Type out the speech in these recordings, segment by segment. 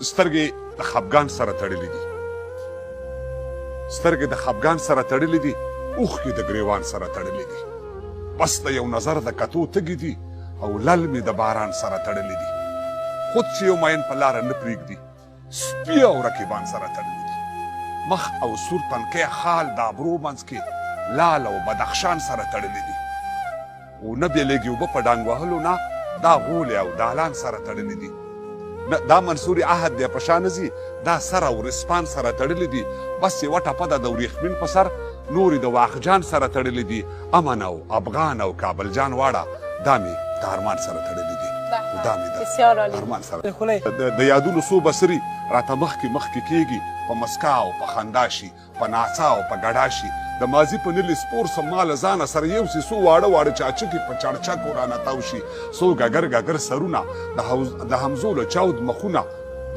سترګې د خفګان سره تړلې دي، سترګې د خفګان سره تړلې دي، اوښکې د ګریوان سره تړلې دي. بس د یو نظر د کتو تږي دي او لل مې د باران سره تړلې دي. خود چې یو مین په لاره نه پرېږدي، سپي او رقیبان سره تړلې دي. مخ او سور تنکی خال د ابرو منځ کې لال او بدخشان سره تړلې دي. او نه بېلېږي اوبه په ډانګ وهلو نه، دا غولې او دالان سره تړلې دي. دا منصوري عهد دی په شا نه ځي، دا سر او رسپان سره تړلې دي. بس یوه ټپه ده د وریښمین په سر، نورې د واخجان سره تړلې دي. امن او افغان او کابل جان واړه دا مې د ارمان سره تړلې دي. دا مې د ارمان سره د یادونو څو بصري راته مخکې مخکې کېږي، په مسکا او په خندا شي، په ناڅا او په ګډا شي. د ماضي په نلي سپور سم ما له ځانه سره یوسي، څو واړه واړه چاچکې په چړچکو رانه تاو شي. څو ګګر ګګر سرونه د همزو له چاود مخونه،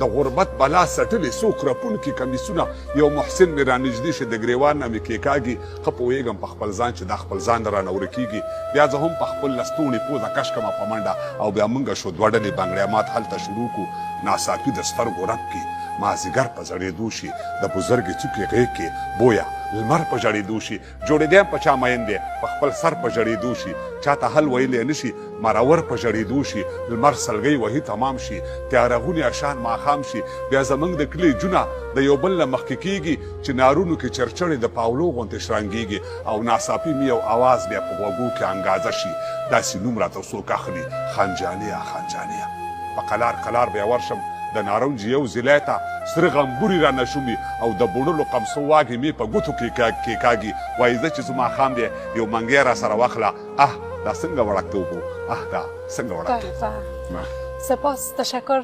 د غربت بلا سټلې څو کرپونکي کمیسونه. یو محسن مې رانږدې شي د ګریوان نه مې کېکاږي. ښه پوهېږم په خپل ځان چې دا خپل ځان رانه ورکېږي. بیا زه هم په خپل لستوڼي پوزه کش کړمه په منډه، او بیا موږ شو دوه ډلې بنګړیامات هلته شروع کړو. ناڅاپي د سترګو رپ کې مازدیګر په زړېدو شي، د بزرګې څوکې غېږ کې بویه لمر په ژړېدو شي. جوړېدی هم په چا مین دی، په خپل سر په ژړېدو شي. چاته حل ویلی نه شي، مرور په ژړېدو شي. لمر سلګۍ وهي تمام شي، تیاره غونې اشان ماښام شي. بیا زموږ د کلي جونه د یو بل نه مخکې کېږي، چې نارونو کې چرچړې د پاولو غوندې شرنګېږي. او ناڅاپي مې یو اواز بیا په غوږو کې انګازه شي، داسې نوم راته څوک اخلي، خانجانیه خانجانیه. په قلار قلار بیا ورشم د نارنج یو ځیلی ته، سره غمبوري رانه شومي، او د بوړلو قمصو واګې مې په ګوتو کې کېکاږي. وایي زه چې زه ماښام دی یو منګی را سره واخله. دا څنګه وړکتوب و، دا څنګه وړکتوب. سپاس، تشکر.